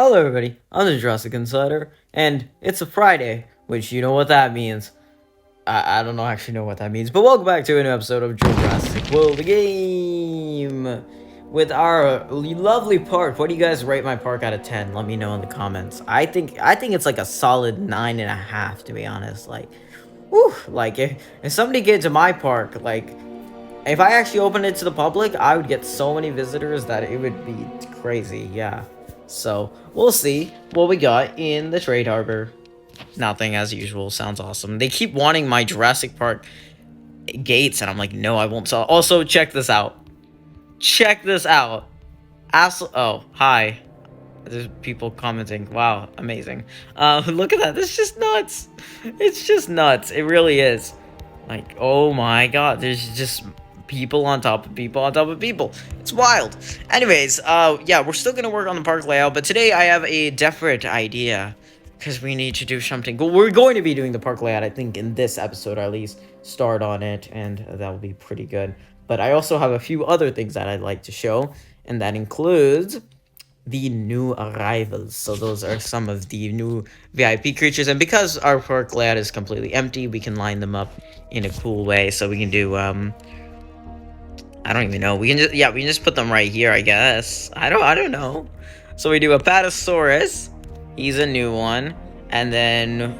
Hello, everybody. I'm the Jurassic Insider, and it's a Friday, which you know what that means. I don't actually know what that means, but welcome back to a new episode of Jurassic World, the game, with our lovely park. What do you guys rate my park out of 10? Let me know in the comments. I think it's like a solid 9.5, to be honest. Like, whew, like if somebody gets to my park, like if I actually opened it to the public, I would get so many visitors that it would be crazy. Yeah. So, we'll see what we got in the trade harbor. Nothing as usual. Sounds awesome. They keep wanting my Jurassic Park gates, and I'm like, no, I won't sell. Also, check this out. Check this out. Oh, hi. There's people commenting. Wow, amazing. Look at that. This is just nuts. It's just nuts. It really is. Like, oh my god. There's just people on top of people on top of people. It's wild. Anyways, yeah, we're still gonna work on the park layout, but today I have a different idea because we need to do something. We're going to be doing the park layout, I think, in this episode, or at least start on it, and that will be pretty good. But I also have a few other things that I'd like to show, and that includes the new arrivals. So those are some of the new VIP creatures, and because our park layout is completely empty, we can line them up in a cool way. So we can do I don't even know. We can just put them right here, I guess. I don't know. So we do a Apatosaurus. He's a new one. And then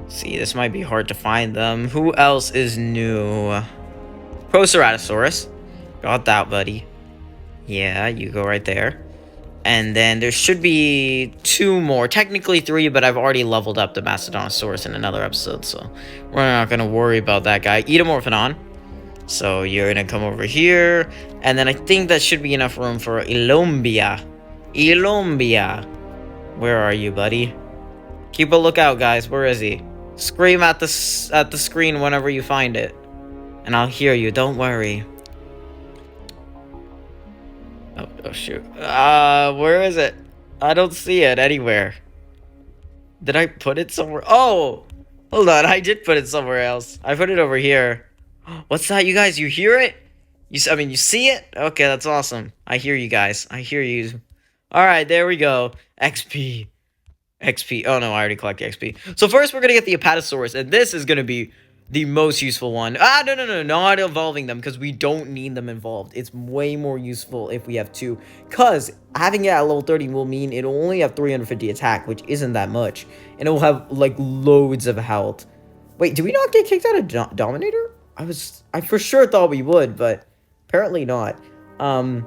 see, this might be hard to find them. Who else is new? Proceratosaurus. Got that, buddy. Yeah, you go right there. And then there should be two more. Technically three, but I've already leveled up the Mastodontosaurus in another episode, so we're not gonna worry about that guy. Edomorphodon. So you're gonna come over here, and then I think that should be enough room for Elombia. Elombia, where are you, buddy? Keep a lookout, guys. Where is he? Scream at the screen whenever you find it, and I'll hear you. Don't worry. Oh shoot. Where is it? I don't see it anywhere. Did I put it somewhere? Oh, hold on. I did put it somewhere else. I put it over here. What's that, you guys? You hear it? You see it? Okay, that's awesome. I hear you guys. I hear you. All right, there we go. XP. XP. Oh, no, I already collected XP. So first, we're going to get the Apatosaurus, and this is going to be the most useful one. No, not evolving them, because we don't need them involved. It's way more useful if we have two, because having it at level 30 will mean it'll only have 350 attack, which isn't that much, and it will have, like, loads of health. Wait, did we not get kicked out of Dominator? I for sure thought we would, but apparently not. And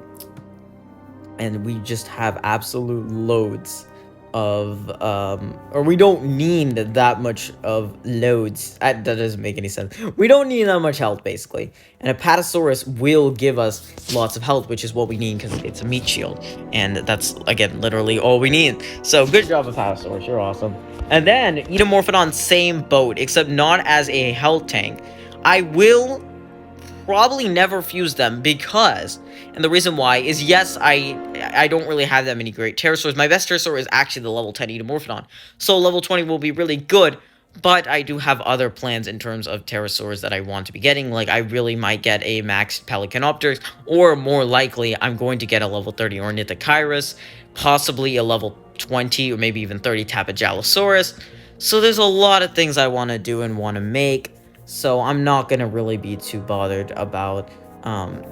we just have absolute loads of, or we don't need that much of loads. That doesn't make any sense. We don't need that much health, basically. And Apatosaurus will give us lots of health, which is what we need because it's a meat shield. And that's, again, literally all we need. So, good job, Apatosaurus. You're awesome. And then, Edomorphodon, same boat, except not as a health tank. I will probably never fuse them because, and the reason why is, yes, I don't really have that many great pterosaurs. My best pterosaur is actually the level 10 Edomorphodon, so level 20 will be really good, but I do have other plans in terms of pterosaurs that I want to be getting. Like, I really might get a maxed Pelicanopteryx, or more likely, I'm going to get a level 30 Ornithochirus, possibly a level 20 or maybe even 30 Tapajalosaurus. So there's a lot of things I want to do and want to make. So I'm not going to really be too bothered about,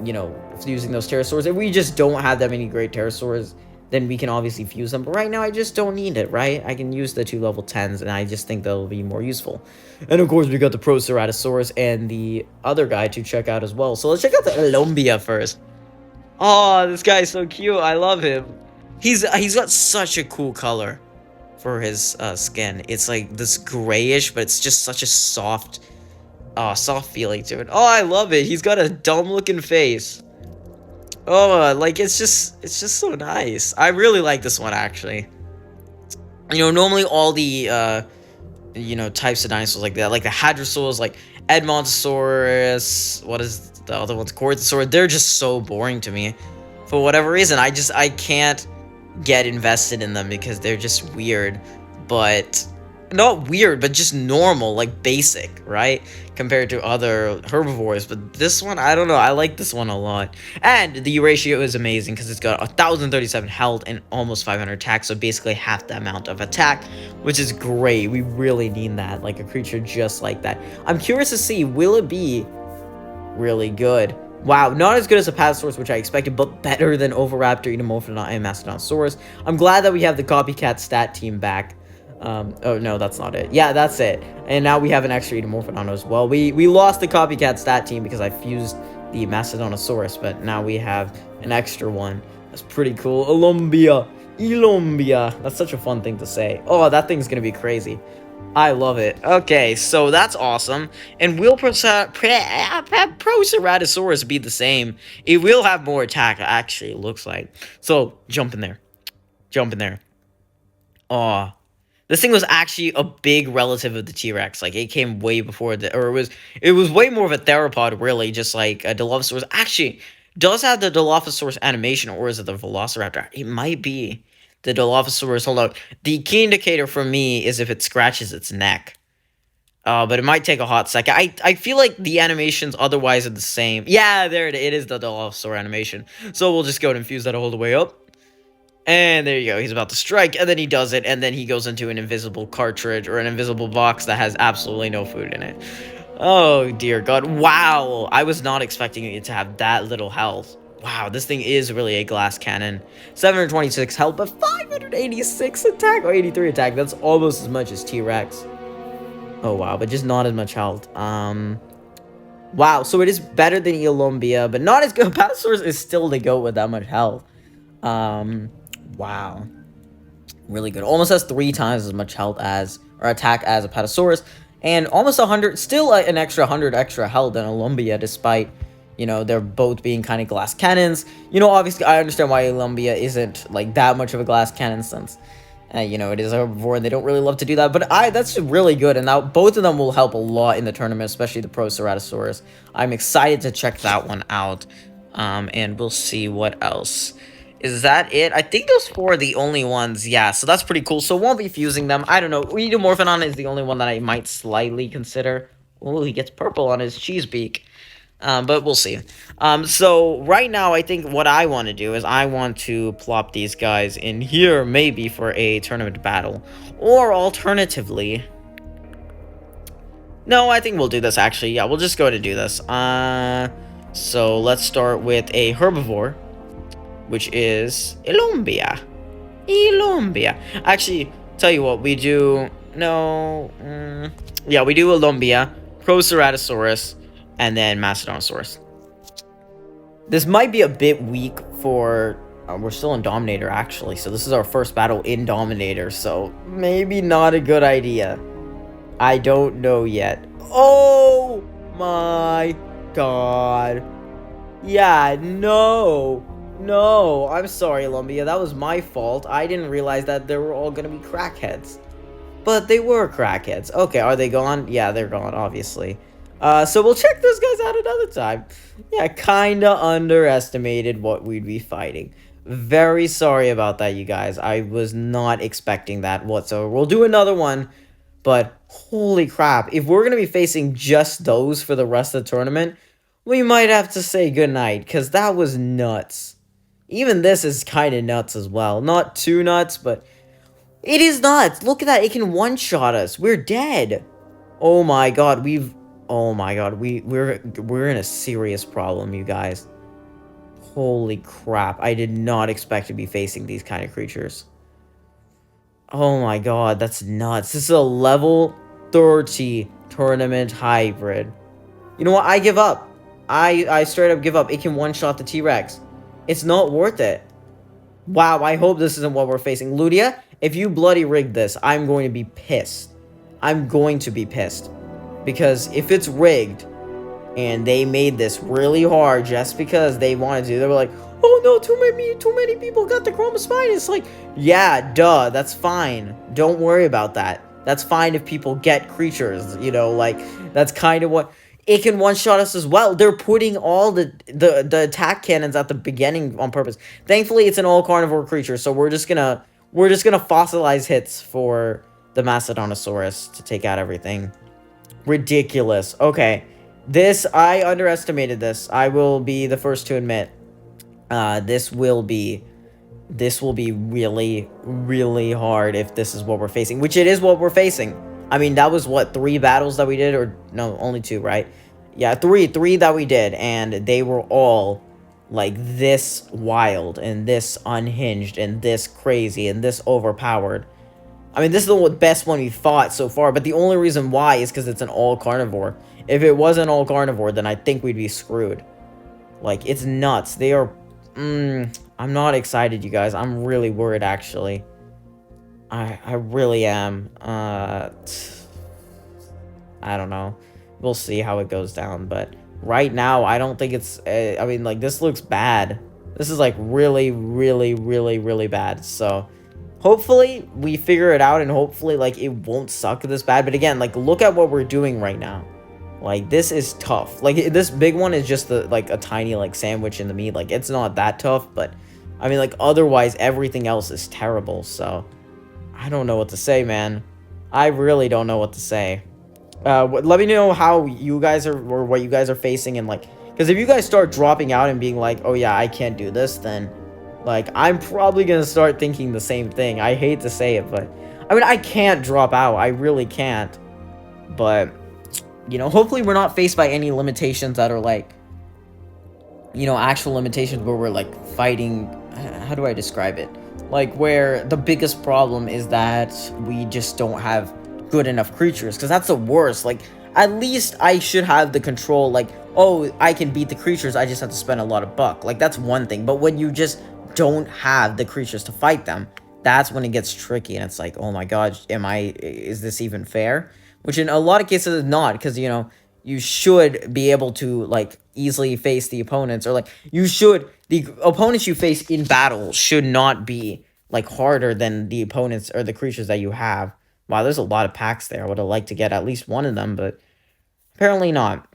you know, fusing those pterosaurs. If we just don't have that many great pterosaurs, then we can obviously fuse them. But right now, I just don't need it, right? I can use the two level 10s, and I just think that'll be more useful. And of course, we got the Proceratosaurus and the other guy to check out as well. So let's check out the Elombia first. Oh, this guy's so cute. I love him. He's got such a cool color for his skin. It's like this grayish, but it's just such a soft feeling to it. Oh, I love it. He's got a dumb looking face. Oh, like it's just so nice. I really like this one, actually. You know, normally all the you know, types of dinosaurs like that, like the Hadrosaurs, like Edmontosaurus, what is the other one's, Corythosaurus, they're just so boring to me. For whatever reason, I can't get invested in them because they're just weird. But not weird, but just normal, like basic, right? Compared to other herbivores. But this one, I don't know. I like this one a lot. And the ratio is amazing because it's got 1,037 health and almost 500 attack. So basically half the amount of attack, which is great. We really need that, like a creature just like that. I'm curious to see, will it be really good? Wow, not as good as a Apatosaurus, which I expected, but better than Oviraptor, Enomorphodon, and Mastodonsaurus. I'm glad that we have the copycat stat team back. Oh no, that's not it. Yeah, that's it. And now we have an extra Enomorphodon as well. We lost the copycat stat team because I fused the Mastodonsaurus, but now we have an extra one. That's pretty cool. Elombia. That's such a fun thing to say. Oh, that thing's gonna be crazy. I love it. Okay, so that's awesome. And will Proceratosaurus be the same? It will have more attack, actually, it looks like. So, jump in there. Jump in there. Aw. This thing was actually a big relative of the T-Rex. Like, it came way before the... Or it was way more of a theropod, really, just like a Dilophosaurus. Actually, does have the Dilophosaurus animation, or is it the Velociraptor? It might be the Dilophosaurus. Hold on. The key indicator for me is if it scratches its neck. But it might take a hot second. I feel like the animations otherwise are the same. Yeah, there it is, the Dilophosaur animation. So we'll just go and infuse that all the way up. And there you go, he's about to strike, and then he does it, and then he goes into an invisible cartridge, or an invisible box that has absolutely no food in it. Oh, dear God. Wow, I was not expecting it to have that little health. Wow, this thing is really a glass cannon. 726 health, but 586 attack, or 83 attack. That's almost as much as T-Rex. Oh, wow, but just not as much health. Wow, so it is better than Eolombia, but not as good. Apatosaurus is still the GOAT with that much health. Wow. Really good. Almost has 3 times as much health as, or attack as Apatosaurus. And almost 100, still an extra 100 extra health than Elombia, despite, you know, they're both being kind of glass cannons. You know, obviously, I understand why Elombia isn't, like, that much of a glass cannon, since, you know, it is a herbivore, and they don't really love to do that. But that's really good, and now both of them will help a lot in the tournament, especially the Proceratosaurus. I'm excited to check that one out, and we'll see what else. Is that it? I think those 4 are the only ones. Yeah, so that's pretty cool. So won't be fusing them. I don't know. Enomorphodon is the only one that I might slightly consider. Oh, he gets purple on his cheese beak. But we'll see. So right now, I think what I want to do is I want to plop these guys in here, maybe for a tournament battle. Or alternatively... No, I think we'll do this, actually. Yeah, we'll just go to do this. So let's start with a herbivore, which is Elombia. Actually, tell you what, we do... No... yeah, we do Elombia, Proceratosaurus, and then Mastodonsaurus. This might be a bit weak for... we're still in Dominator, actually, so this is our first battle in Dominator, so maybe not a good idea. I don't know yet. Oh my God. Yeah, no. No, I'm sorry, Elombia. That was my fault. I didn't realize that they were all gonna be crackheads. But they were crackheads. Okay, are they gone? Yeah, they're gone, obviously. So we'll check those guys out another time. Yeah, kinda underestimated what we'd be fighting. Very sorry about that, you guys. I was not expecting that whatsoever. We'll do another one, but holy crap. If we're gonna be facing just those for the rest of the tournament, we might have to say goodnight, because that was nuts. Even this is kind of nuts as well. Not too nuts, but it is nuts. Look at that. It can one-shot us. We're dead. Oh my God. Oh my God. We're in a serious problem, you guys. Holy crap. I did not expect to be facing these kind of creatures. Oh my God. That's nuts. This is a level 30 tournament hybrid. You know what? I give up. I straight up give up. It can one-shot the T-Rex. It's not worth it. Wow, I hope this isn't what we're facing. Ludia, if you bloody rigged this, I'm going to be pissed. I'm going to be pissed. Because if it's rigged, and they made this really hard just because they wanted to, they were like, oh no, too many people got the chromospinus. Like, yeah, duh, that's fine. Don't worry about that. That's fine if people get creatures, you know, like, that's kind of what... It can one-shot us as well. They're putting all the attack cannons at the beginning on purpose. Thankfully, it's an all-carnivore creature, so we're just gonna fossilize hits for the Mastodontosaurus to take out everything. Ridiculous. Okay. This, I underestimated this. I will be the first to admit. This will be really, really hard if this is what we're facing. Which it is what we're facing. I mean, that was, what, 3 battles that we did? Or, no, only 2, right? Yeah, 3 that we did. And they were all, like, this wild, and this unhinged, and this crazy, and this overpowered. I mean, this is the best one we fought so far, but the only reason why is because it's an all-carnivore. If it wasn't all-carnivore, then I think we'd be screwed. Like, it's nuts. They are... I'm not excited, you guys. I'm really worried, actually. I really am. I don't know. We'll see how it goes down, but right now, I don't think it's... I mean, like, this looks bad. This is, like, really, really, really, really bad, so... Hopefully, we figure it out, and hopefully, like, it won't suck this bad. But again, like, look at what we're doing right now. Like, this is tough. Like, this big one is just, like, a tiny, like, sandwich in the meat. Like, it's not that tough, but, I mean, like, otherwise, everything else is terrible. So, I don't know what to say, man. I really don't know what to say. Let me know how you guys are, or what you guys are facing, and, like, because if you guys start dropping out and being like, oh, yeah, I can't do this, then... Like, I'm probably going to start thinking the same thing. I hate to say it, but... I mean, I can't drop out. I really can't. But, you know, hopefully we're not faced by any limitations that are, like... You know, actual limitations where we're, like, fighting... How do I describe it? Like, where the biggest problem is that we just don't have good enough creatures. Because that's the worst. Like, at least I should have the control, like... Oh, I can beat the creatures. I just have to spend a lot of buck. Like, that's one thing. But when you just... don't have the creatures to fight them, that's when it gets tricky, and it's like, oh my god, is this even fair? Which in a lot of cases is not, because, you know, you should be able to, like, easily face the opponents, or, like, the opponents you face in battle should not be, like, harder than the opponents or the creatures that you have. Wow, there's a lot of packs there. I would have liked to get at least one of them, but apparently not.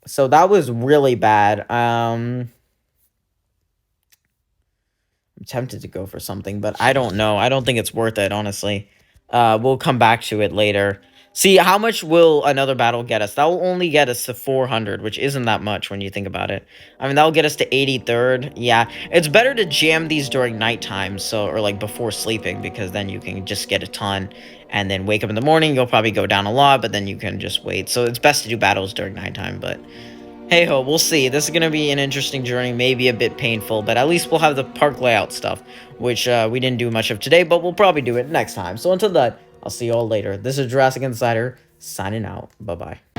So that was really bad. I'm tempted to go for something, but I don't know. I don't think it's worth it, honestly. We'll come back to it later. See, how much will another battle get us? That will only get us to 400, which isn't that much when you think about it. I mean, that will get us to 83rd. Yeah, it's better to jam these during nighttime, so, or like before sleeping, because then you can just get a ton, and then wake up in the morning, you'll probably go down a lot, but then you can just wait. So it's best to do battles during nighttime, but... Hey ho, we'll see. This is going to be an interesting journey, maybe a bit painful, but at least we'll have the park layout stuff, which we didn't do much of today, but we'll probably do it next time. So until then, I'll see you all later. This is Jurassic Insider, signing out. Bye-bye.